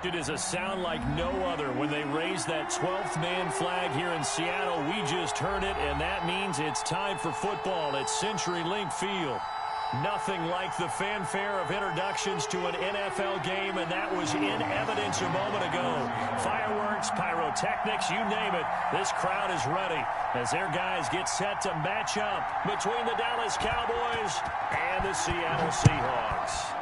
It is a sound like no other when they raise that 12th man flag here in Seattle. We just heard it, and that means it's time for football at CenturyLink Field. Nothing like the fanfare of introductions to an NFL game, and that was in evidence a moment ago. Fireworks, pyrotechnics, you name it. This crowd is ready as their guys get set to match up between the Dallas Cowboys and the Seattle Seahawks.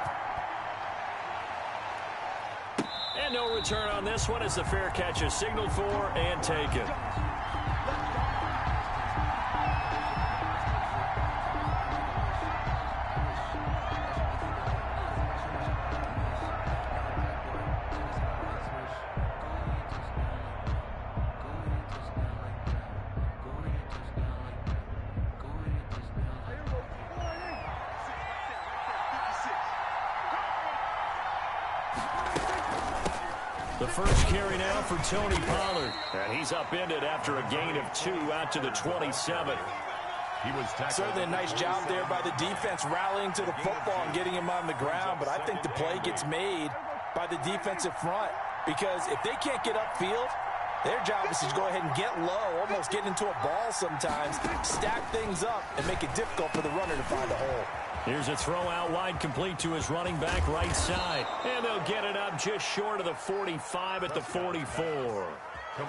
And no return on this one as the fair catch is signaled for and taken. The first carry now for Tony Pollard. And he's upended after a gain of 2 out to the 27. He was certainly a nice job there by the defense rallying to the football and getting him on the ground. But I think the play gets made by the defensive front because if they can't get upfield, their job is to go ahead and get low, almost get into a ball sometimes, stack things up, and make it difficult for the runner to find a hole. Here's a throw out wide complete to his running back right side. And they'll get it up just short of the 45 at the 44.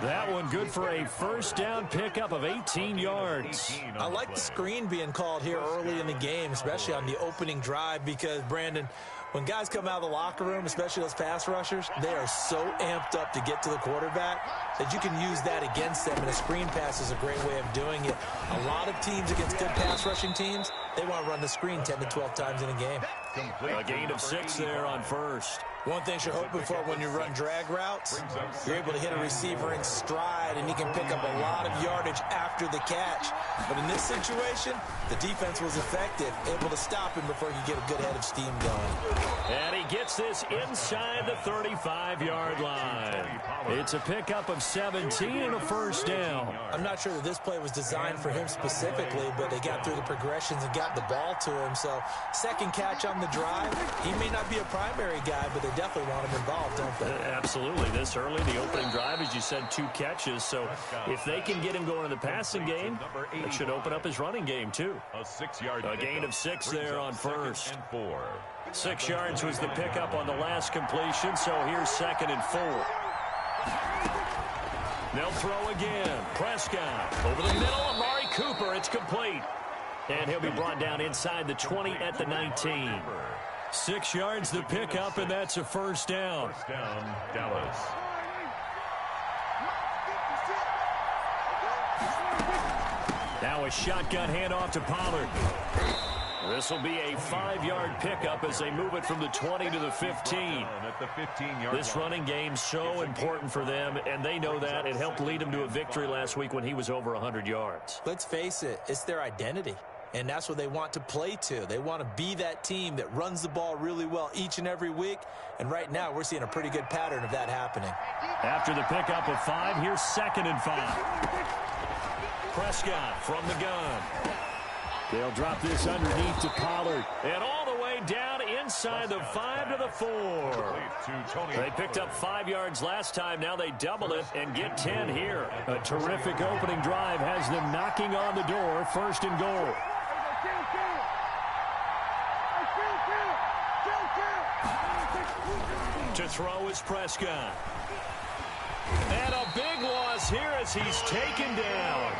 That one good for a first down pickup of 18 yards. I like the screen being called here early in the game, especially on the opening drive because, Brandon, when guys come out of the locker room, especially those pass rushers, they are so amped up to get to the quarterback that you can use that against them, and a screen pass is a great way of doing it. A lot of teams against good pass rushing teams, they want to run the screen 10 to 12 times in a game. A gain of 6 there on first. One thing you're hoping for when you run drag routes, you're able to hit a receiver in stride, and he can pick up a lot of yardage after the catch. But in this situation, the defense was effective, able to stop him before he could get a good head of steam going. And he gets this inside the 35-yard line. It's a pickup of 17 and a first down. I'm not sure that this play was designed for him specifically, but they got through the progressions and got the ball to him. So second catch on the drive, he may not be a primary guy, but they definitely want him involved, don't they? Absolutely. This early, the opening drive, as you said, 2 catches. So if they can get him going in the passing game, it should open up his running game too. A gain of 6 there on first. 6 yards was the pickup on the last completion, so here's 2nd and 4. They'll throw again. Prescott over the middle. Amari Cooper. It's complete. And he'll be brought down inside the 20 at the 19. 6 yards the pickup, and that's a first down. First down, Dallas. Now a shotgun handoff to Pollard. This will be a 5-yard pickup as they move it from the 20 to the 15. This running game so important for them, and they know that. It helped lead them to a victory last week when he was over 100 yards. Let's face it, it's their identity, and that's what they want to play to. They want to be that team that runs the ball really well each and every week, and right now we're seeing a pretty good pattern of that happening. After the pickup of 5, here's 2nd and 5. Prescott from the gun. They'll drop this underneath to Pollard. And all the way down inside the 5 to the 4. They picked up 5 yards last time. Now they double it and get 10 here. A terrific opening drive has them knocking on the door. 1st and goal. To throw is Prescott. And a big loss here as he's taken down.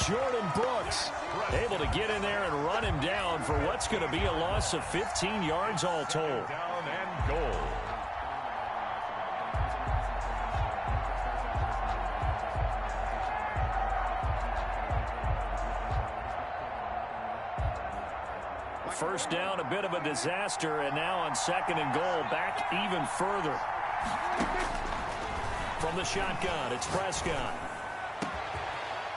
Jordan Brooks able to get in there and run him down for what's going to be a loss of 15 yards all told. Down and goal. First down, a bit of a disaster, and now on 2nd and goal, back even further. From the shotgun, it's Prescott.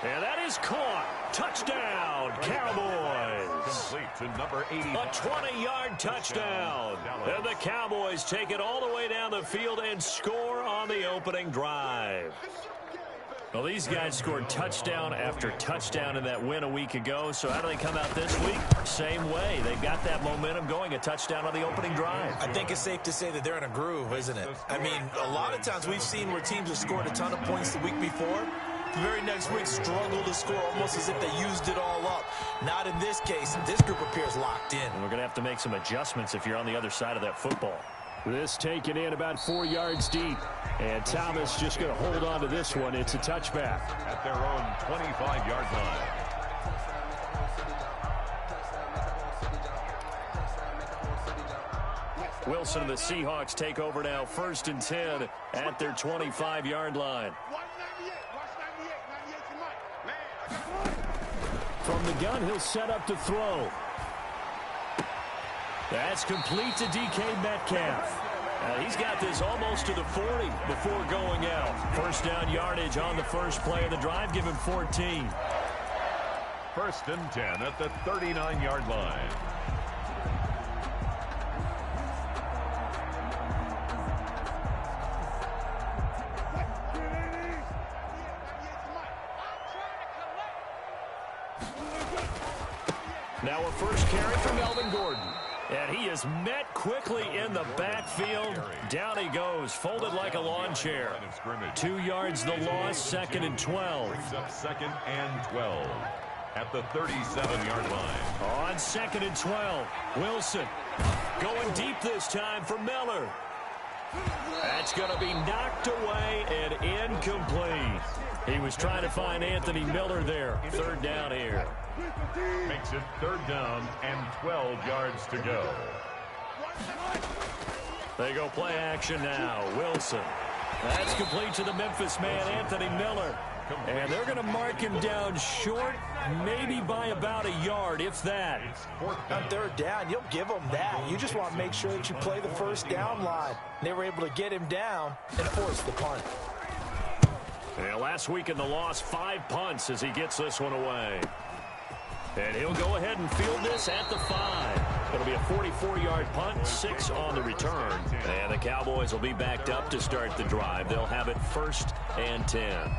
And that is caught. Touchdown, Cowboys. Complete to number 80. A 20-yard touchdown. And the Cowboys take it all the way down the field and score on the opening drive. Well, these guys scored touchdown after touchdown in that win a week ago. So how do they come out this week? Same way. They've got that momentum going, a touchdown on the opening drive. I think it's safe to say that they're in a groove, isn't it? I mean, a lot of times we've seen where teams have scored a ton of points the week before. The very next week struggle to score almost as if they used it all up. Not in this case. This group appears locked in. And we're going to have to make some adjustments if you're on the other side of that football. This taken in about 4 yards deep. And Thomas just going to hold on to this one. It's a touchback. At their own 25-yard line. Wilson and the Seahawks take over now, 1st and 10 at their 25-yard line. From the gun, he'll set up to throw. That's complete to DK Metcalf. He's got this almost to the 40 before going out. First down yardage on the first play of the drive. Give him 14. 1st and 10 at the 39-yard line. Now a first carry for Melvin Gordon. And he is met quickly in the backfield. Down he goes, folded like a lawn chair. 2 yards the loss, 2nd and 12. Brings up 2nd and 12 at the 37-yard line. On 2nd and 12, Wilson going deep this time for Miller. That's going to be knocked away and incomplete. He was trying to find Anthony Miller there. 3rd down here. Makes it 3rd down and 12 yards to go. They go play action now. Wilson. That's complete to the Memphis man, Anthony Miller. And they're going to mark him down short, maybe by about a yard, if that. On 3rd down, you'll give them that. You just want to make sure that you play the first down line. They were able to get him down and force the punt. Yeah, last week in the loss, 5 punts as he gets this one away. And he'll go ahead and field this at the 5. It'll be a 44-yard punt, 6 on the return. And the Cowboys will be backed up to start the drive. They'll have it 1st and 10.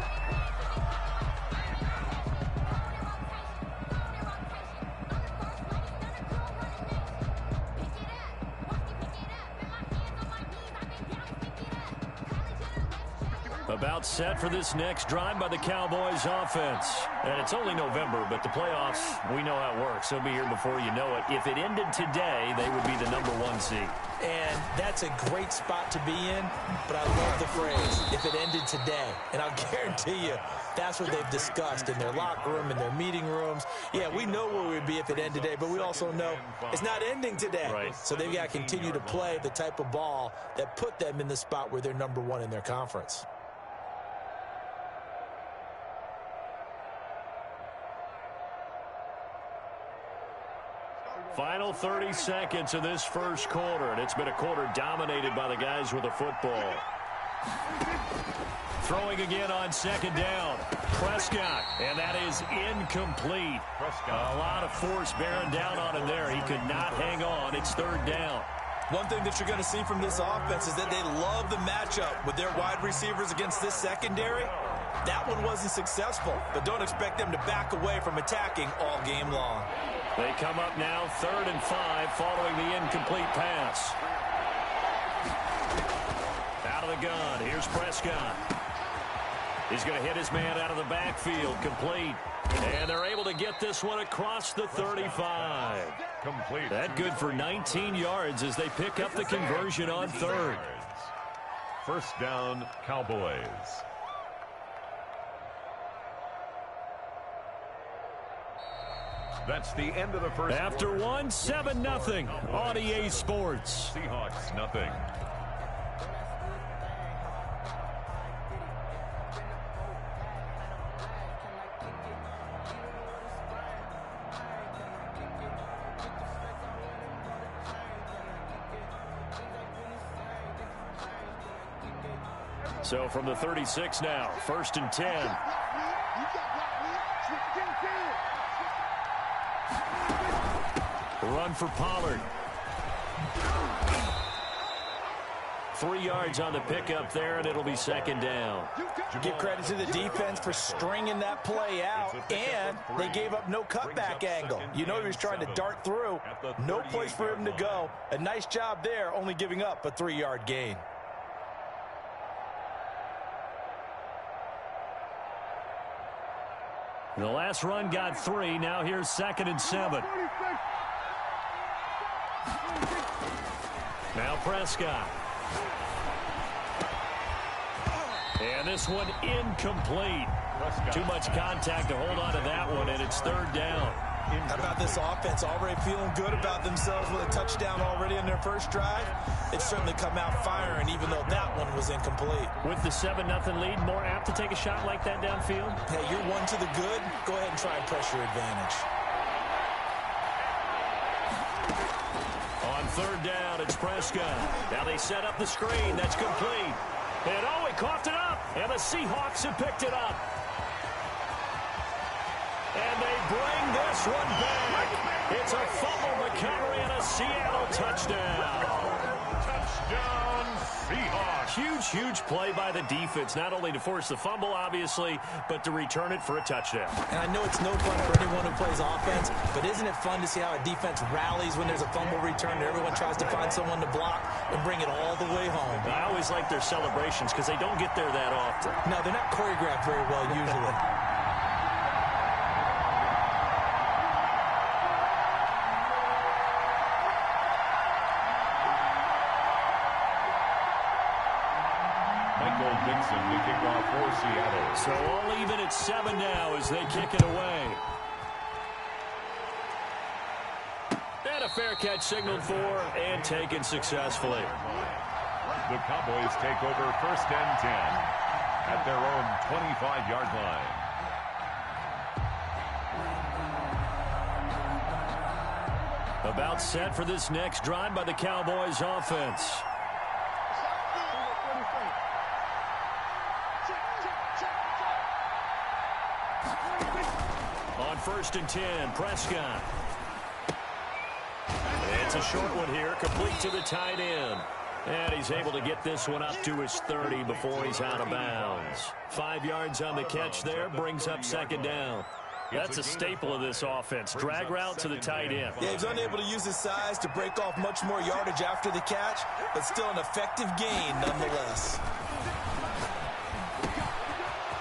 About set for this next drive by the Cowboys offense. And it's only November, but the playoffs, we know how it works. They'll be here before you know it. If it ended today, they would be the #1 seed. And that's a great spot to be in, but I love the phrase, if it ended today. And I'll guarantee you, that's what they've discussed in their locker room, in their meeting rooms. Yeah, we know where we'd be if it ended today, but we also know it's not ending today. Right. So they've got to continue to play the type of ball that put them in the spot where they're #1 in their conference. Final 30 seconds of this first quarter, and it's been a quarter dominated by the guys with the football. Throwing again on 2nd down. Prescott, and that is incomplete. Prescott. A lot of force bearing down on him there. He could not hang on. It's 3rd down. One thing that you're going to see from this offense is that they love the matchup with their wide receivers against this secondary. That one wasn't successful, but don't expect them to back away from attacking all game long. They come up now 3rd and 5 following the incomplete pass. Out of the gun. Here's Prescott. He's going to hit his man out of the backfield. Complete. And they're able to get this one across the 35. Complete. That good for 19 yards as they pick up the conversion on 3rd. 1st down, Cowboys. That's the end of the first After quarter. 1, 7-0 on EA Sports. Seahawks, nothing. So from the 36 now, 1st and 10. Run for Pollard. 3 yards on the pickup there, and it'll be second down. Give credit to the defense for stringing that play out, and they gave up no cutback angle. You know he was trying to dart through. No place for him to go. A nice job there, only giving up a 3-yard gain. The last run got 3. Now here's 2nd and 7. Now Prescott. And this one incomplete. Too much contact to hold on to that one, and it's 3rd down. How about this offense already feeling good about themselves with a touchdown already in their first drive? It's certainly come out firing, even though that one was incomplete. With the 7-0 lead, more apt to take a shot like that downfield? Hey, you're 1 to the good. Go ahead and try and press your advantage. On 3rd down, it's Prescott. Now they set up the screen. That's complete. And oh, he coughed it up. And the Seahawks have picked it up. And they bring this one back. It's a fumble recovery and a Seattle touchdown. Touchdown, Seahawks. Huge play by the defense, not only to force the fumble, obviously, but to return it for a touchdown. And I know it's no fun for anyone who plays offense, but isn't it fun to see how a defense rallies when there's a fumble return and everyone tries to find someone to block and bring it all the way home? I always like their celebrations because they don't get there that often. No, they're not choreographed very well usually. Dixon to kick off for Seattle. So all even at 7 now as they kick it away. And a fair catch signaled for and taken successfully. The Cowboys take over 1st and 10 at their own 25-yard line. About set for this next drive by the Cowboys offense. On 1st and 10, Prescott. It's a short one here, complete to the tight end. And he's able to get this one up to his 30 before he's out of bounds. 5 yards on the catch there, brings up 2nd down. That's a staple of this offense. Drag route to the tight end. Yeah, he's unable to use his size to break off much more yardage after the catch, but still an effective gain nonetheless.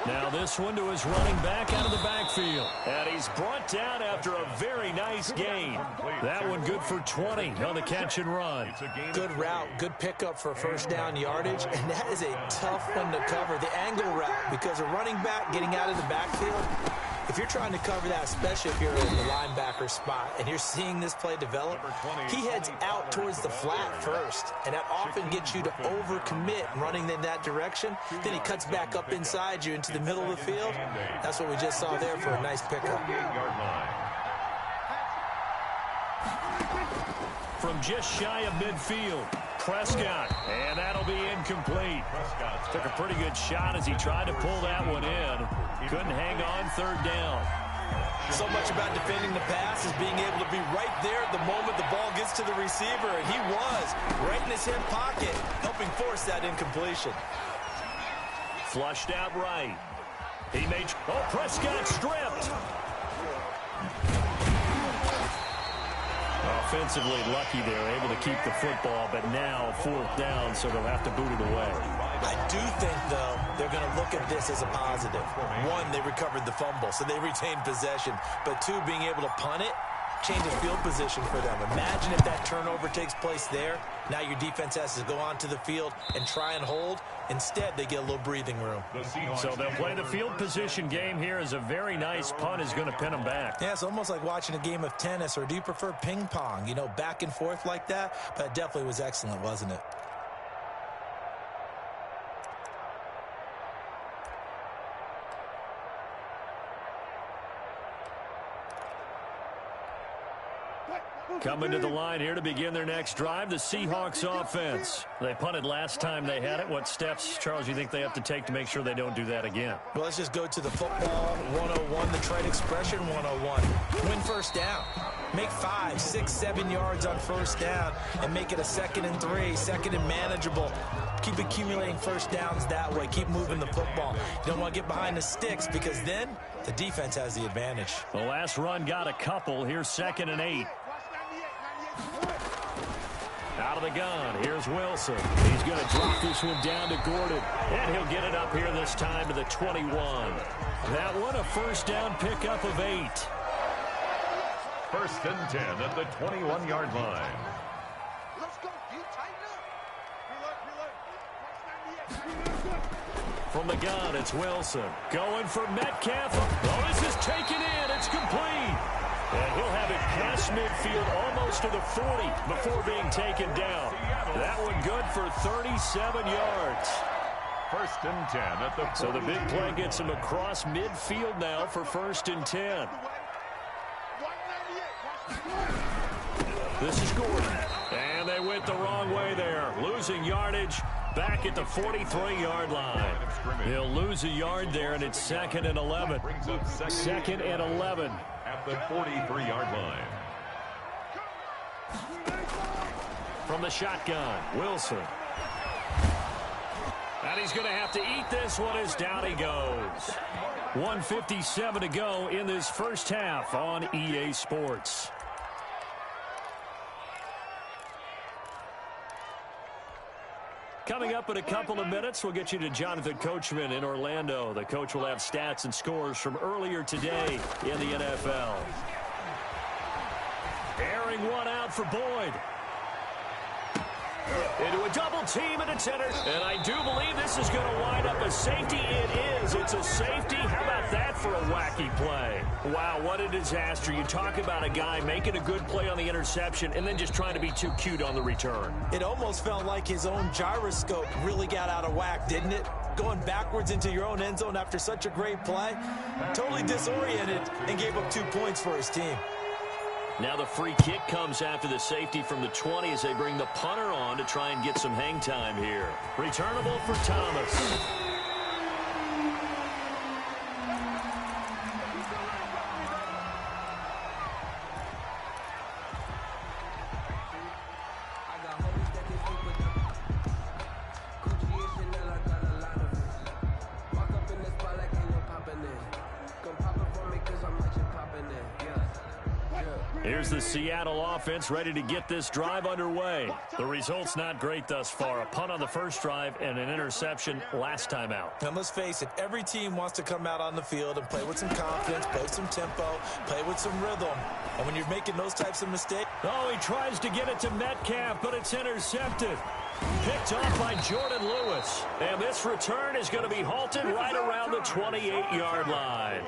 Now this one to his running back out of the backfield. And he's brought down after a very nice gain. That one good for 20 on the catch and run. Good route, good pickup for 1st down yardage, and that is a tough one to cover. The angle route, because a running back getting out of the backfield, if you're trying to cover that, especially if you're in the linebacker spot and you're seeing this play develop, he heads out towards the flat first, and that often gets you to overcommit running in that direction. Then he cuts back up inside you into the middle of the field. That's what we just saw there for a nice pickup. From just shy of midfield, Prescott, and that'll be incomplete. Took a pretty good shot as he tried to pull that one in. Couldn't hang on 3rd down. So much about defending the pass is being able to be right there at the moment the ball gets to the receiver, and he was right in his hip pocket, helping force that incompletion. Flushed out right. He made... Oh, Prescott stripped. Offensively lucky they're able to keep the football, but now 4th down, so they'll have to boot it away. I do think, though, they're going to look at this as a positive. 1, they recovered the fumble, so they retained possession. But 2, being able to punt it changes field position for them. Imagine if that turnover takes place there. Now your defense has to go onto the field and try and hold. Instead, they get a little breathing room. So they'll play the field position game here as a very nice punt is going to pin them back. Yeah, it's almost like watching a game of tennis, or do you prefer ping pong? You know, back and forth like that? But it definitely was excellent, wasn't it? Coming to the line here to begin their next drive, the Seahawks offense. They punted last time they had it. What steps, Charles, you think they have to take to make sure they don't do that again? Well, let's just go to the football 101, the trade expression 101. Win 1st down. Make 5, 6, 7 yards on 1st down and make it a 2nd and 3, 2nd and manageable. Keep accumulating first downs that way. Keep moving the football. You don't want to get behind the sticks because then the defense has the advantage. The last run got a couple. Here's 2nd and 8. Out of the gun, here's Wilson. He's going to drop this one down to Gordon. And he'll get it up here this time to the 21. That one a first down pickup of 8. 1st and 10 at the 21-yard line. From the gun, it's Wilson. Going for Metcalf. Oh, this is taken in. It's complete. And he'll have it past midfield almost to the 40 before being taken down. That one good for 37 yards. 1st and 10 at the 40. So the big play gets him across midfield now for 1st and 10. This is Gordon. And they went the wrong way there. Losing yardage back at the 43-yard line. He'll lose a yard there, and it's 2nd and 11. 2nd and 11. At the 43-yard line. From the shotgun, Wilson. And he's going to have to eat this one as down he goes. 1:57 to go in this first half on EA Sports. Coming up in a couple of minutes, we'll get you to Jonathan Coachman in Orlando. The coach will have stats and scores from earlier today in the NFL. Airing one out for Boyd. Into a double team, and it's entered. And I do believe this is going to wind up a safety. It is. It's a safety. How about that for a wacky play? Wow, what a disaster. You talk about a guy making a good play on the interception and then just trying to be too cute on the return. It almost felt like his own gyroscope really got out of whack, didn't it? Going backwards into your own end zone after such a great play. Totally disoriented and gave up 2 points for his team. Now the free kick comes after the safety from the 20 as they bring the punter on to try and get some hang time here. Returnable for Thomas. Here's the Seattle offense ready to get this drive underway. The result's not great thus far. A punt on the first drive and an interception last time out. And let's face it, every team wants to come out on the field and play with some confidence, play some tempo, play with some rhythm. And when you're making those types of mistakes... Oh, he tries to get it to Metcalf, but it's intercepted. Picked off by Jordan Lewis. And this return is going to be halted right around the 28-yard line.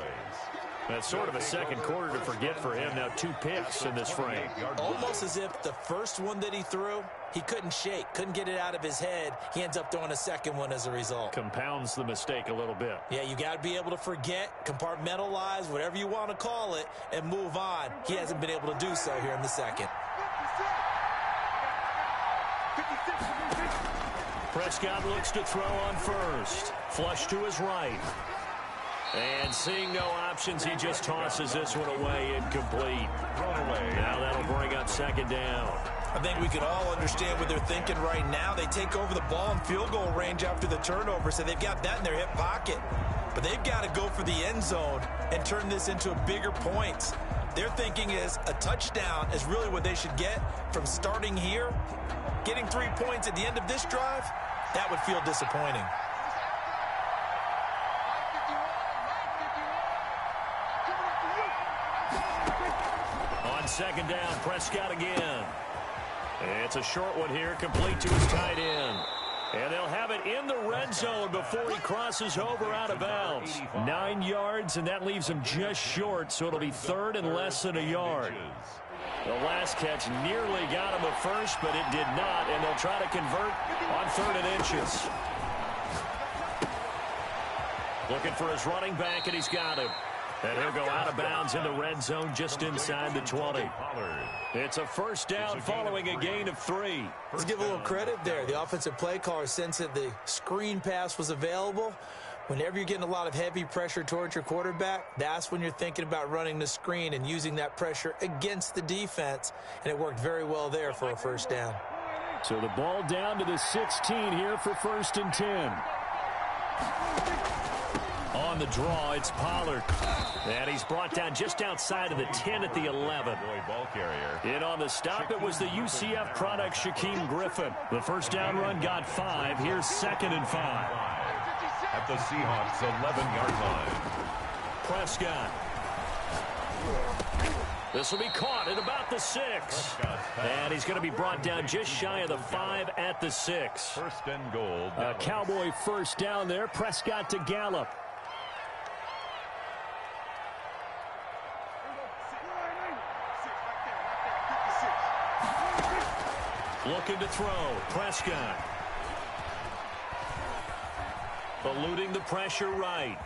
That's sort of a second quarter to forget for him. Now 2 picks in this frame. Almost as if the first one that he threw, he couldn't shake, couldn't get it out of his head. He ends up throwing a second one as a result. Compounds the mistake a little bit. Yeah, you got to be able to forget, compartmentalize, whatever you want to call it, and move on. He hasn't been able to do so here in the second. Prescott looks to throw on first. Flush to his right. And seeing no options, he just tosses this one away, incomplete. Now that'll bring up 2nd down. I think we can all understand what they're thinking right now. They take over the ball in field goal range after the turnover, so they've got that in their hip pocket. But they've got to go for the end zone and turn this into bigger points. Their thinking is a touchdown is really what they should get from starting here. Getting 3 points at the end of this drive, that would feel disappointing. On 2nd down, Prescott again. It's a short one here, complete to his tight end. And they'll have it in the red zone before he crosses over out of bounds. 9 yards, and that leaves him just short, so it'll be 3rd and less than a yard. The last catch nearly got him a first, but it did not, and they'll try to convert on 3rd and inches. Looking for his running back, and he's got him. And he'll go out of bounds in the red zone just inside the 20. It's a first down following a gain of 3. Let's give a little credit there. The offensive play caller sensed that the screen pass was available. Whenever you're getting a lot of heavy pressure towards your quarterback, that's when you're thinking about running the screen and using that pressure against the defense. And it worked very well there for a first down. So the ball down to the 16 here for 1st and 10. On the draw, it's Pollard. And he's brought down just outside of the 10 at the 11. Ball carrier. In on the stop, it was the UCF product, Shaquem Griffin. The first down run got 5. Here's 2nd and 5. At the Seahawks' 11-yard line. Prescott. This will be caught at about the 6. And he's going to be brought down just shy of the 5 at the 6. 1st and goal. A Cowboy first down there. Prescott to Gallup. Looking to throw. Prescott. Eluding the pressure right.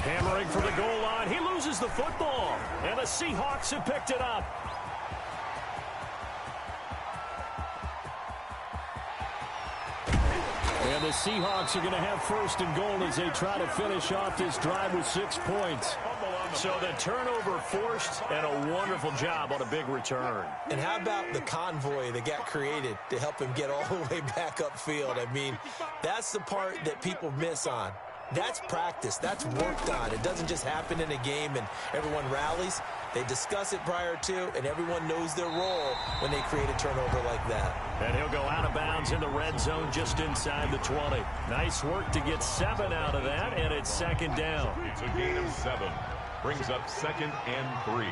Hammering for the goal line. He loses the football. And the Seahawks have picked it up. And the Seahawks are going to have 1st and goal as they try to finish off this drive with 6 points. So the turnover forced, and a wonderful job on a big return. And how about the convoy that got created to help him get all the way back upfield? I mean, that's the part that people miss on. That's practice. That's worked on. It doesn't just happen in a game and everyone rallies. They discuss it prior to, and everyone knows their role when they create a turnover like that. And he'll go out of bounds in the red zone just inside the 20. Nice work to get 7 out of that, and it's 2nd down. It's a gain of 7. Brings up 2nd and 3.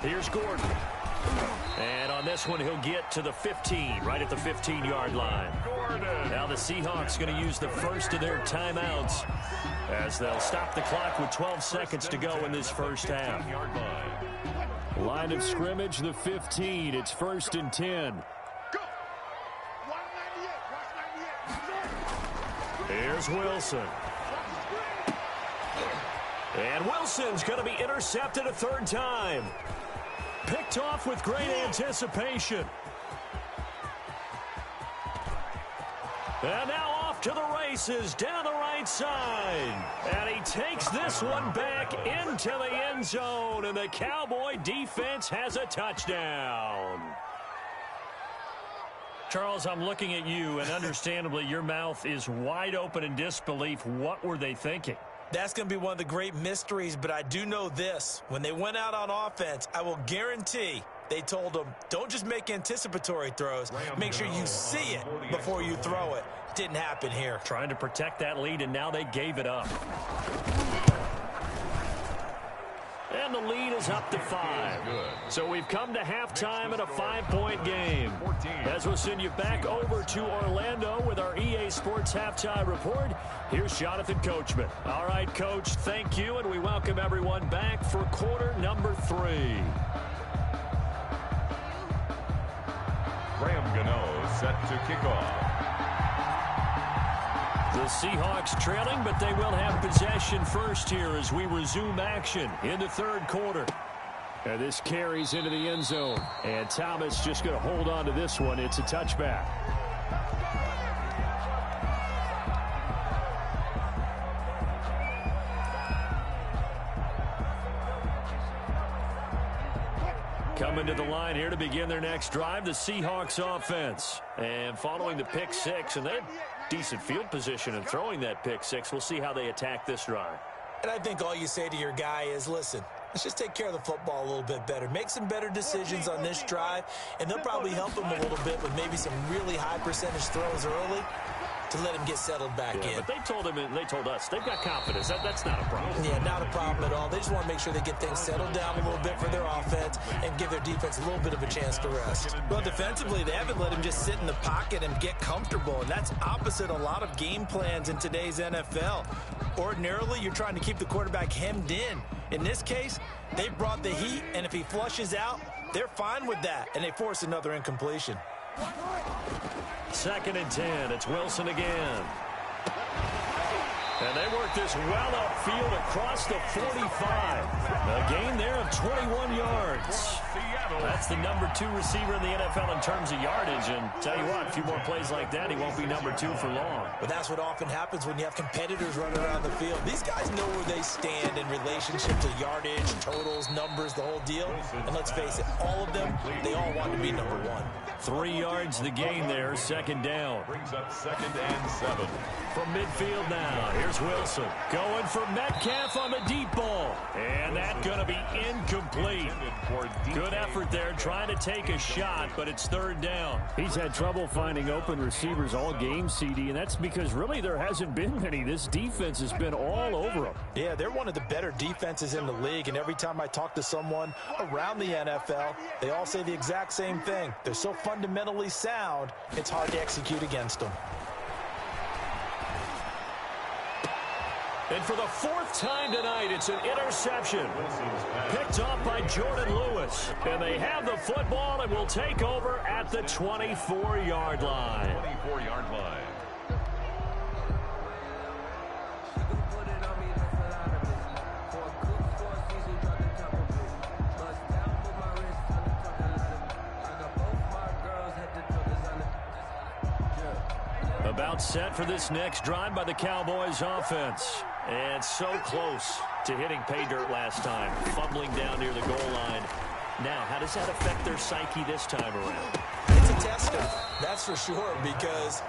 Here's Gordon. And on this one, he'll get to the 15, right at the 15-yard line. Now the Seahawks going to use the first of their timeouts as they'll stop the clock with 12 seconds to go in this first half. Line of scrimmage, the 15. It's 1st and 10. Here's Wilson. And Wilson's going to be intercepted a 3rd time. Picked off with great anticipation. And now off to the races down the right side. And he takes this one back into the end zone. And the Cowboy defense has a touchdown. Charles, I'm looking at you, and understandably your mouth is wide open in disbelief. What were they thinking? That's going to be one of the great mysteries, but I do know this. When they went out on offense, I will guarantee they told them, don't just make anticipatory throws. Make sure you see it before you throw it. Didn't happen here. Trying to protect that lead, and now they gave it up. And the lead is up to 5. So we've come to halftime in a 5-point game. As we'll send you back over to Orlando with our EA Sports Halftime Report, here's Jonathan Coachman. All right, Coach, thank you, and we welcome everyone back for quarter number 3. Graham Gano set to kick off. The Seahawks trailing, but they will have possession first here as we resume action in the 3rd quarter. And this carries into the end zone. And Thomas just going to hold on to this one. It's a touchback. Coming to the line here to begin their next drive, the Seahawks offense. And following the pick 6, and they had decent field position in throwing that pick 6. We'll see how they attack this drive. And I think all you say to your guy is, listen, let's just take care of the football a little bit better. Make some better decisions on this drive, and they'll probably help him a little bit with maybe some really high percentage throws early to let him get settled back in. But they told him, and they told us, they've got confidence. That's not a problem. Yeah, not a problem at all. They just want to make sure they get things settled down a little bit for their offense and give their defense a little bit of a chance to rest. Well, defensively, they haven't let him just sit in the pocket and get comfortable, and that's opposite a lot of game plans in today's NFL. Ordinarily, you're trying to keep the quarterback hemmed in. In this case, they brought the heat, and if he flushes out, they're fine with that, and they force another incompletion. 2nd and 10. It's Wilson again. And they work this well upfield across the 45. A gain there of 21 yards. That's the number 2 receiver in the NFL in terms of yardage. And tell you what, a few more plays like that, he won't be number 2 for long. But that's what often happens when you have competitors running around the field. These guys know where they stand in relationship to yardage, totals, numbers, the whole deal. And let's face it, all of them, they all want to be number 1. 3 yards the gain there, second down. Brings up 2nd and 7. From midfield now, here's Wilson. Going for Metcalf on the deep ball. And that's going to be incomplete. Good effort there trying to take a shot, but it's 3rd down. He's had trouble finding open receivers all game, CD, and that's because really there hasn't been many. This defense has been all over them. Yeah, they're one of the better defenses in the league, and every time I talk to someone around the NFL, they all say the exact same thing. They're so fundamentally sound, it's hard to execute against them. And for the 4th time tonight, it's an interception. Picked off by Jordan Lewis. And they have the football and will take over at the 24-yard line. 24-yard line. About set for this next drive by the Cowboys offense. And so close to hitting pay dirt last time. Fumbling down near the goal line. Now, how does that affect their psyche this time around? It's a tester, that's for sure, because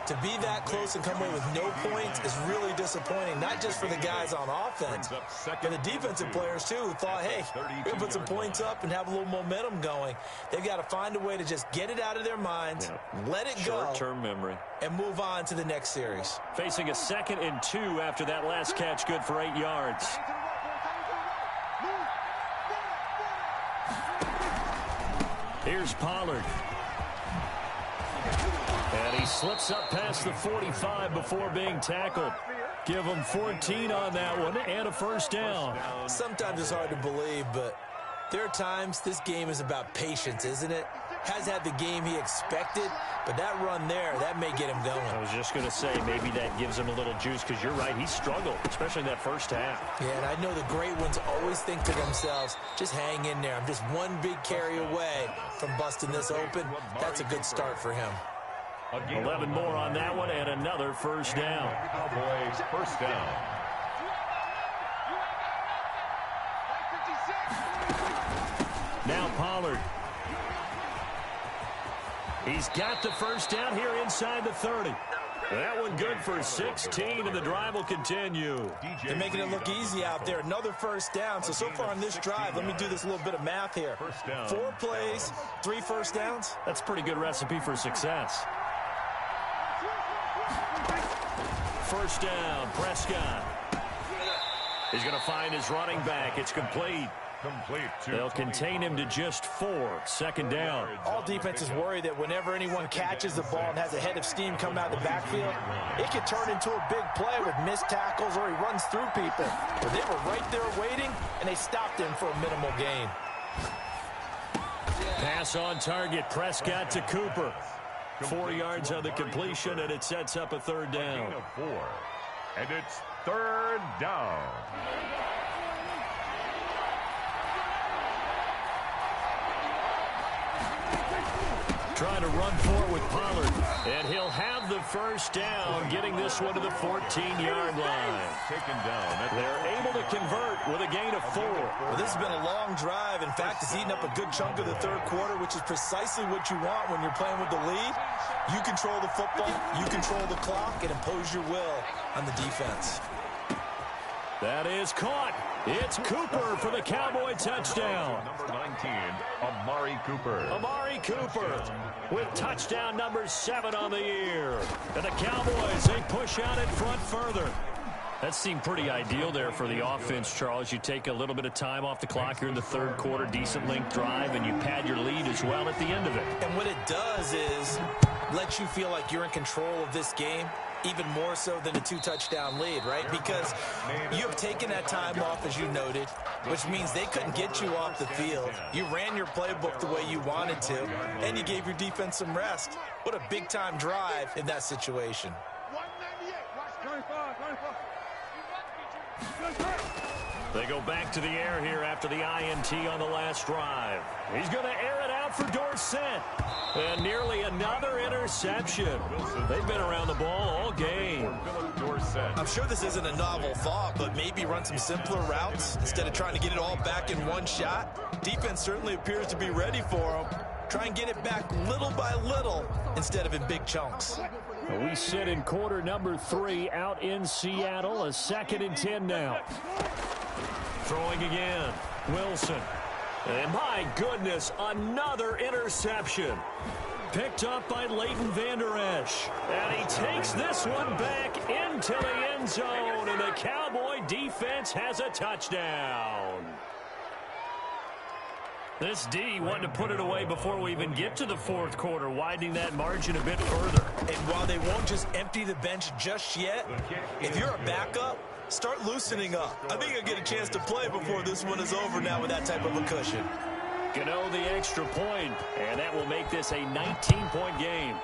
to be that close and come away with no points is really disappointing, not just for the guys on offense, but the defensive players, too, who thought, hey, we're going to put some points up and have a little momentum going. They've got to find a way to just get it out of their minds, let it go, short-term memory, and move on to the next series. Facing a 2nd and 2 after that last catch, good for 8 yards. Here's Pollard. And he slips up past the 45 before being tackled. Give him 14 on that one and a 1st down. Sometimes it's hard to believe, but there are times this game is about patience, isn't it? Has had the game he expected, but that run there, that may get him going. I was just going to say, maybe that gives him a little juice, because you're right, he struggled, especially in that 1st half. Yeah, and I know the great ones always think to themselves, just hang in there. I'm just one big carry away from busting this open. That's a good start for him. 11 more on that one, and another 1st down. Cowboys 1st down. Now Pollard. He's got the 1st down here inside the 30. That one good for 16, and the drive will continue. They're making it look easy out there. Another 1st down. So far on this drive, let me do this little bit of math here. 4 plays, 3 1st downs. That's a pretty good recipe for success. 1st down, Prescott. He's going to find his running back. It's complete. They'll contain him to just 4. 2nd down. All defenses worry that whenever anyone catches the ball and has a head of steam coming out of the backfield, it could turn into a big play with missed tackles or he runs through people. But they were right there waiting, and they stopped him for a minimal gain. Pass on target. Prescott to Cooper. 4 yards on the completion, and it sets up a 3rd down. 4. And it's 3rd down. Trying to run for it with Pollard. And he'll have the 1st down, getting this one to the 14-yard line. Taken down. They're able to convert with a gain of 4. Well, this has been a long drive. In fact, it's eaten up a good chunk of the 3rd quarter, which is precisely what you want when you're playing with the lead. You control the football, you control the clock, and impose your will on the defense. That is caught. It's Cooper for the Cowboy touchdown. Number 19, Amari Cooper. Amari Cooper with touchdown number 7 on the year. And the Cowboys, they push out in front further. That seemed pretty ideal there for the offense, Charles. You take a little bit of time off the clock here in the 3rd quarter, decent length drive, and you pad your lead as well at the end of it. And what it does is let you feel like you're in control of this game, even more so than a 2-touchdown lead, right? Because you have taken that time off, as you noted, which means they couldn't get you off the field. You ran your playbook the way you wanted to, and you gave your defense some rest. What a big-time drive in that situation. They go back to the air here after the INT on the last drive. He's going to air it out for Dorsett. And nearly another interception. They've been around the ball all game. I'm sure this isn't a novel thought, but maybe run some simpler routes instead of trying to get it all back in one shot. Defense certainly appears to be ready for him. Try and get it back little by little instead of in big chunks. We sit in quarter number 3 out in Seattle. A 2nd and 10 now. Throwing again. Wilson. And my goodness, another interception. Picked up by Leighton Vander Esch. And he takes this one back into the end zone. And the Cowboy defense has a touchdown. This D wanted to put it away before we even get to the 4th quarter, widening that margin a bit further. And while they won't just empty the bench just yet, if you're a backup, start loosening up. I think you'll get a chance to play before this one is over now with that type of a cushion. Gano the extra point, and that will make this a 19-point game.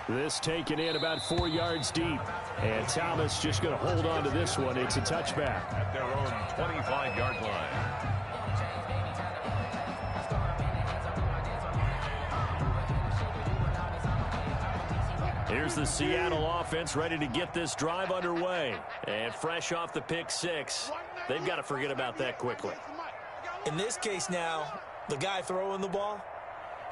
This taken in about 4 yards deep. And Thomas just going to hold on to this one. It's a touchback. At their own 25-yard line. Here's the Seattle offense ready to get this drive underway. And fresh off the pick 6, they've got to forget about that quickly. In this case now, the guy throwing the ball,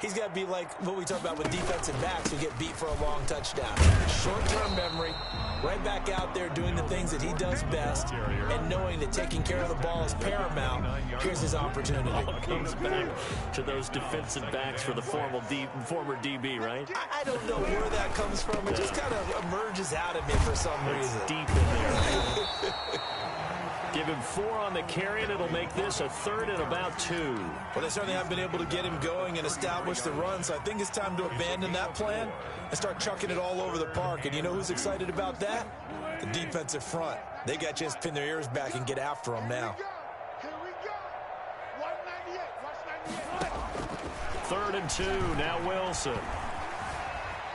he's got to be like what we talk about with defensive backs who get beat for a long touchdown. Short-term memory, right back out there doing the things that he does best, and knowing that taking care of the ball is paramount. Here's his opportunity. All comes back to those defensive backs for the former DB, right? I don't know where that comes from. It just kind of emerges out of me for some reason. It's deep in there. Give him 4 on the carry, and it'll make this a 3rd and about 2. Well, they certainly have been able to get him going and establish the run, so I think it's time to abandon that plan and start chucking it all over the park. And you know who's excited about that? The defensive front. They got a chance to pin their ears back and get after him now. Here we go. 198. 3rd and 2. Now Wilson.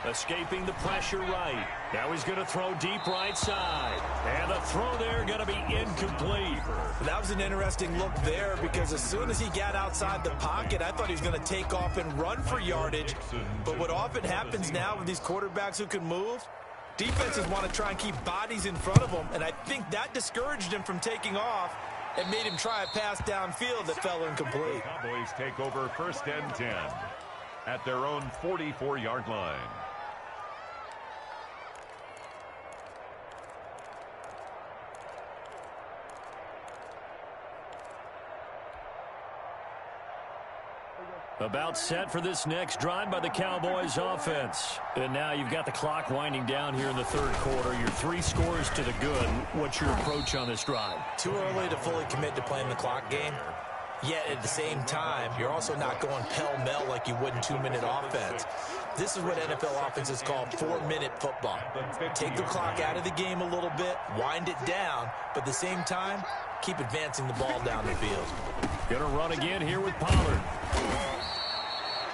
Escaping the pressure right. Now he's going to throw deep right side. And the throw there going to be incomplete. That was an interesting look there because as soon as he got outside the pocket, I thought he was going to take off and run for yardage. But what often happens now with these quarterbacks who can move, defenses want to try and keep bodies in front of them. And I think that discouraged him from taking off and made him try a pass downfield that fell incomplete. Cowboys take over 1st and 10 at their own 44-yard line. About set for this next drive by the Cowboys offense. And now you've got the clock winding down here in the 3rd quarter. Your 3 scores to the good. What's your approach on this drive? Too early to fully commit to playing the clock game. Yet at the same time, you're also not going pell-mell like you would in 2-minute offense. This is what NFL offenses call 4-minute football. Take the clock out of the game a little bit, wind it down, but at the same time, keep advancing the ball down the field. Going to run again here with Pollard.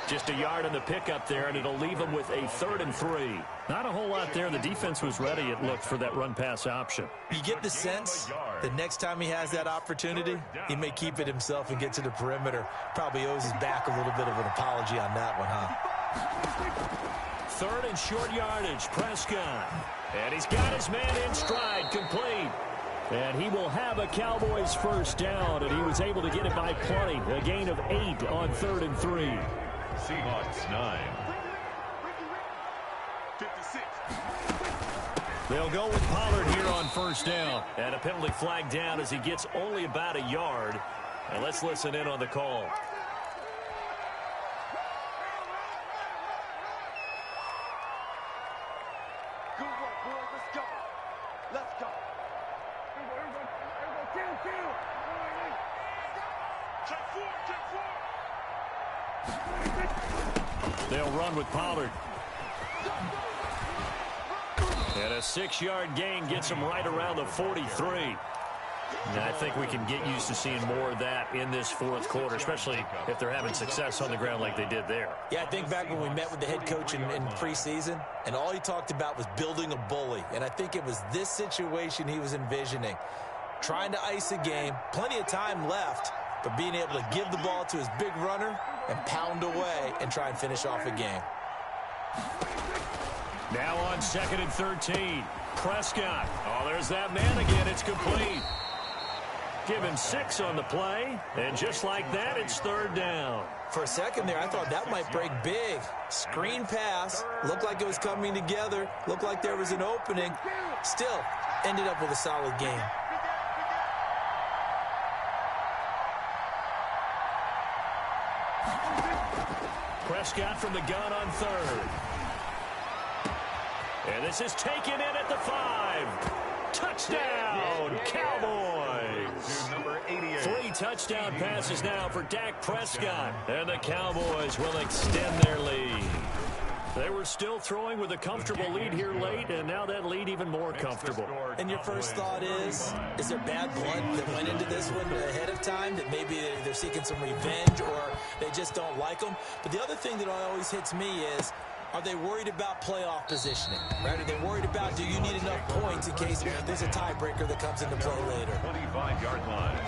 Just a yard on the pickup there, and it'll leave him with a 3rd and 3. Not a whole lot there. The defense was ready, it looked, for that run-pass option. You get the sense that next time he has that opportunity, he may keep it himself and get to the perimeter. Probably owes his back a little bit of an apology on that one, huh? 3rd and short yardage, Prescott. And he's got his man in stride, complete. And he will have a Cowboys 1st down, and he was able to get it by plenty. A gain of 8 on 3rd and 3. Seahawks 9. 56. They'll go with Pollard here on 1st down. And a penalty flag down as he gets only about a yard. And let's listen in on the call. Good work, boys. Let's go. Let's go. Check 4. Check 4. They'll run with Pollard. And a 6-yard gain gets him right around the 43. And I think we can get used to seeing more of that in this fourth quarter, especially if they're having success on the ground like they did there. Yeah, I think back when we met with the head coach in preseason, and all he talked about was building a bully. And I think it was this situation he was envisioning. Trying to ice a game, plenty of time left, but being able to give the ball to his big runner and pound away and try and finish off a game. Now on 2nd and 13. Prescott. Oh, there's that man again. It's complete. Give him 6 on the play, and just like that, it's 3rd down. For a second there, I thought that might break big. Screen pass, looked like it was coming together, looked like there was an opening. Still, ended up with a solid game. Prescott from the gun on 3rd. And this is taken in at the 5. Touchdown, Cowboys. Number 88. 3 touchdown passes now for Dak Prescott. And the Cowboys will extend their lead. They were still throwing with a comfortable lead here late, and now that lead even more comfortable. And your first thought is there bad blood that went into this one ahead of time, that maybe they're seeking some revenge or they just don't like them? But the other thing that always hits me is, are they worried about playoff positioning? Right? Are they worried about, do you need enough points in case there's a tiebreaker that comes into play later? 25-yard line.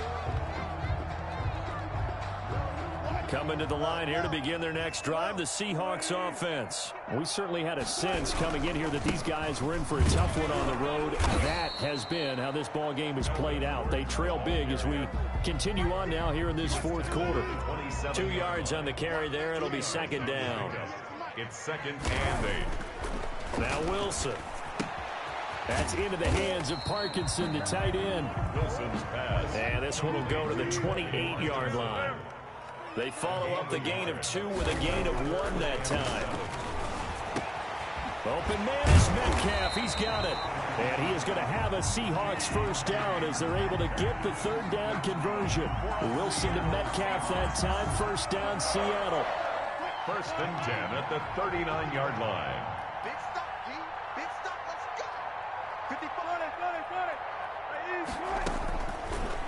Coming to the line here to begin their next drive, the Seahawks offense. We certainly had a sense coming in here that these guys were in for a tough one on the road. That has been how this ball game has played out. They trail big as we continue on now here in this fourth quarter. 2 yards on the carry there. It'll be 2nd down. It's 2nd and 8. Now Wilson. That's into the hands of Parkinson, the tight end. Wilson's pass. And this one will go to the 28-yard line. They follow up the gain of 2 with a gain of 1 that time. Open man is Metcalf. He's got it. And he is going to have a Seahawks first down as they're able to get the 3rd down conversion. Wilson to Metcalf that time. First down, Seattle. 1st and 10 at the 39-yard line. Big stop, D. Big stop. Let's go. 54.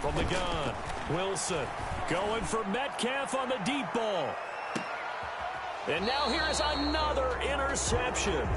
From the gun, Wilson going for Metcalf on the deep ball. And now here is another interception.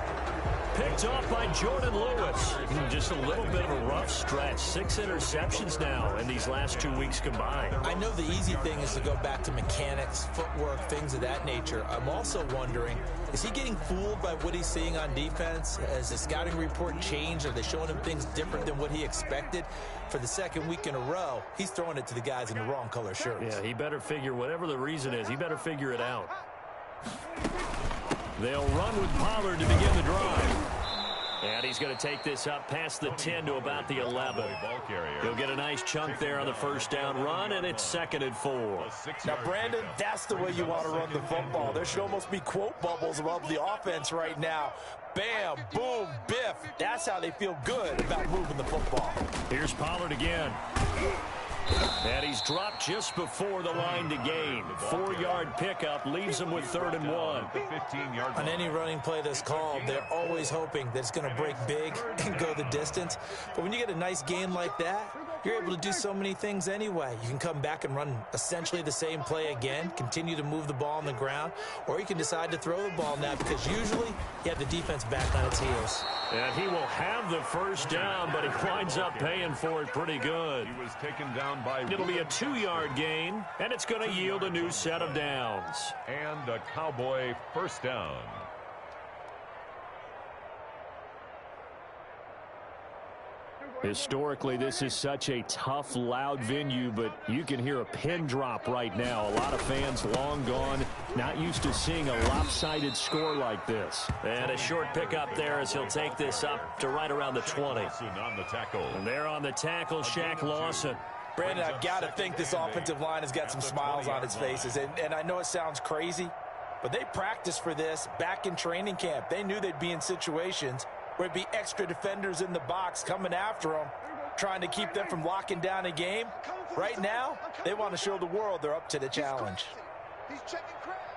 Picked off by Jordan Lewis. Just a little bit of a rough stretch. 6 interceptions now in these last 2 weeks combined. I know the easy thing is to go back to mechanics, footwork, things of that nature. I'm also wondering, is he getting fooled by what he's seeing on defense? Has the scouting report changed? Are they showing him things different than what he expected? For the 2nd week in a row, he's throwing it to the guys in the wrong color shirts. Yeah, he better figure, whatever the reason is, he better figure it out. They'll run with Pollard to begin the drive. And he's going to take this up past the 10 to about the 11. He'll get a nice chunk there on the first down run, and it's 2nd and 4. Now, Brandon, that's the way you want to run the football. There should almost be quote bubbles above the offense right now. Bam, boom, biff. That's how they feel good about moving the football. Here's Pollard again. And he's dropped just before the line to gain. 4-yard pickup leaves him with 3rd and 1. On any running play that's called, they're always hoping that it's going to break big and go the distance. But when you get a nice gain like that, you're able to do so many things anyway. You can come back and run essentially the same play again, continue to move the ball on the ground, or you can decide to throw the ball now because usually you have the defense back on its heels. And he will have the first down, but he winds up paying for it pretty good. He was taken down by... It'll be a 2-yard gain, and it's going to yield a new set of downs. And a Cowboy first down. Historically, this is such a tough, loud venue, but you can hear a pin drop right now. A lot of fans long gone, not used to seeing a lopsided score like this. And a short pickup there as he'll take this up to right around the 20. On the tackle. And there on the tackle, Shaq Lawson. Brandon, I've got to think this offensive line has got some smiles on its faces. And I know it sounds crazy, but they practiced for this back in training camp. They knew they'd be in situations where it'd be extra defenders in the box coming after them, trying to keep them from locking down a game. Right now, they want to show the world they're up to the challenge. He's checking crap.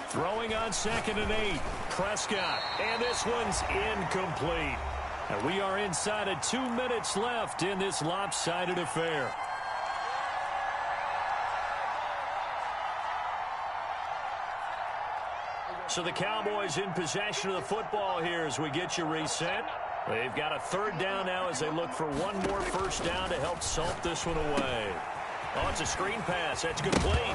Throwing on on 2nd and 8. Prescott, and this one's incomplete. And we are inside of 2 minutes left in this lopsided affair. So the Cowboys in possession of the football here as we get you reset. They've got a 3rd down now as they look for one more 1st down to help salt this one away. Oh, it's a screen pass. That's complete.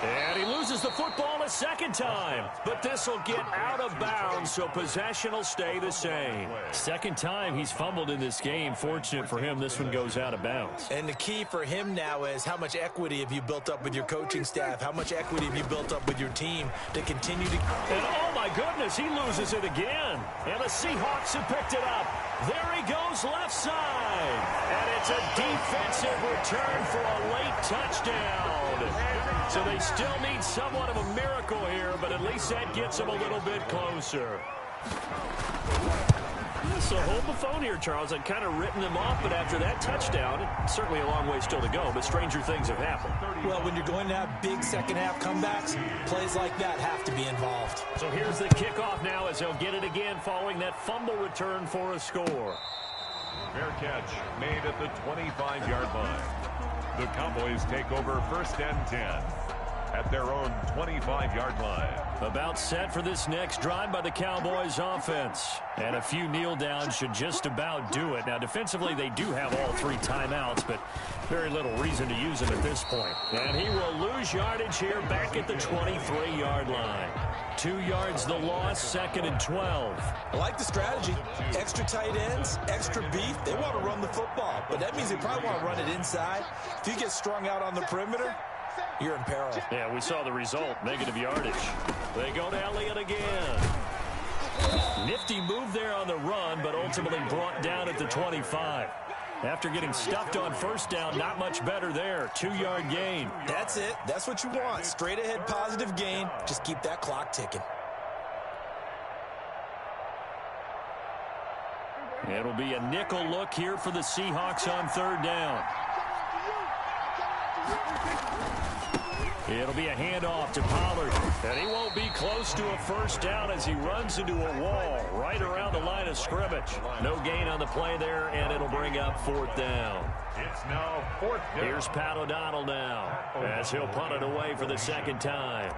And he loses the football a 2nd time. But this will get out of bounds, so possession will stay the same. 2nd time he's fumbled in this game. Fortunate for him, this one goes out of bounds. And the key for him now is how much equity have you built up with your coaching staff? How much equity have you built up with your team to continue to... And oh my goodness, he loses it again. And the Seahawks have picked it up. There he goes left side. And it's a defensive return for a late touchdown. So they still need somewhat of a miracle here, but at least that gets them a little bit closer. So hold the phone here, Charles. I'd kind of written them off, but after that touchdown, it's certainly a long way still to go, but stranger things have happened. Well, when you're going to have big second-half comebacks, plays like that have to be involved. So here's the kickoff now as they'll get it again following that fumble return for a score. Fair catch made at the 25-yard line. The Cowboys take over 1st and 10 at their own 25-yard line. About set for this next drive by the Cowboys offense. And a few kneel downs should just about do it. Now, defensively, they do have all 3 timeouts, but very little reason to use them at this point. And he will lose yardage here back at the 23-yard line. 2 yards the loss, 2nd and 12. I like the strategy. Extra tight ends, extra beef. They want to run the football, but that means they probably want to run it inside. If you get strung out on the perimeter, you're in peril. Yeah, we saw the result, negative yardage. They go to Elliott again. Nifty move there on the run, but ultimately brought down at the 25. After getting stuffed on 1st down, not much better there. 2-yard gain. That's it. That's what you want. Straight ahead positive gain. Just keep that clock ticking. It'll be a nickel look here for the Seahawks on 3rd down. It'll be a handoff to Pollard. And he won't be close to a 1st down as he runs into a wall right around the line of scrimmage. No gain on the play there, and it'll bring up 4th down. It's now 4th down. Here's Pat O'Donnell now as he'll punt it away for the 2nd time.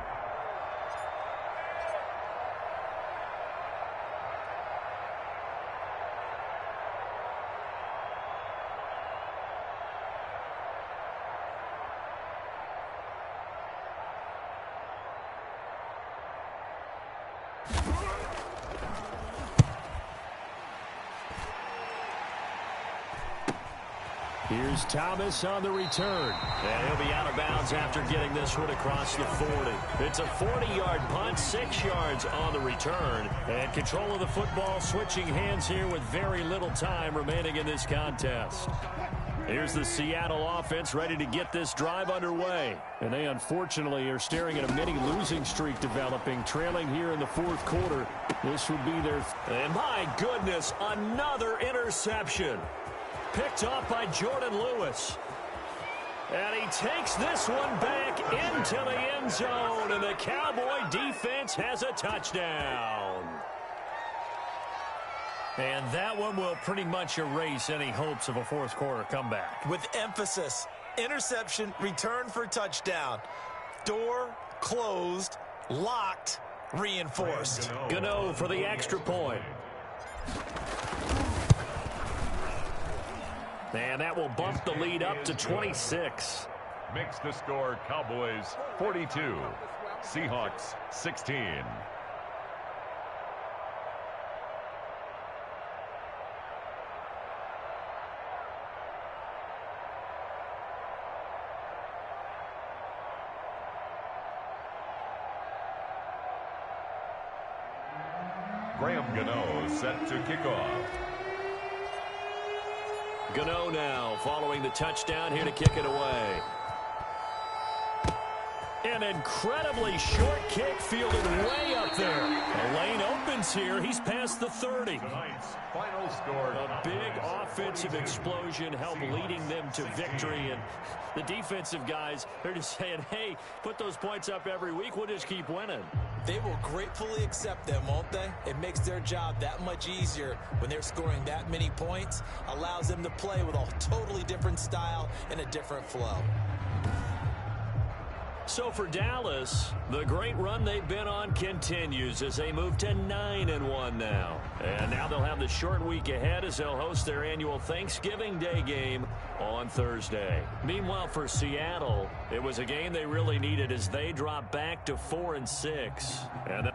Here's Thomas on the return. And he'll be out of bounds after getting this one across the 40. It's a 40-yard punt, 6 yards on the return. And control of the football switching hands here with very little time remaining in this contest. Here's the Seattle offense ready to get this drive underway. And they unfortunately are staring at a mini losing streak developing, trailing here in the 4th quarter. This would be their... And my goodness, another interception. Picked off by Jordan Lewis. And he takes this one back into the end zone, and the Cowboy defense has a touchdown. And that one will pretty much erase any hopes of a 4th quarter comeback. With emphasis, interception, return for touchdown. Door closed, locked, reinforced. Gano for the extra point. And that will bump the lead up to 26. Makes the score Cowboys 42, Seahawks 16. Graham Gano set to kick off. Gano now following the touchdown here to kick it away. An incredibly short kick fielded way up there. The lane opens here. He's past the 30. Tonight's final score. A big offensive explosion helped leading them to victory. And the defensive guys, they're just saying, hey, put those points up every week. We'll just keep winning. They will gratefully accept them, won't they? It makes their job that much easier when they're scoring that many points. Allows them to play with a totally different style and a different flow. So for Dallas, the great run they've been on continues as they move to 9-1 now. And now they'll have the short week ahead as they'll host their annual Thanksgiving Day game on Thursday. Meanwhile, for Seattle, it was a game they really needed as they drop back to 4-6. And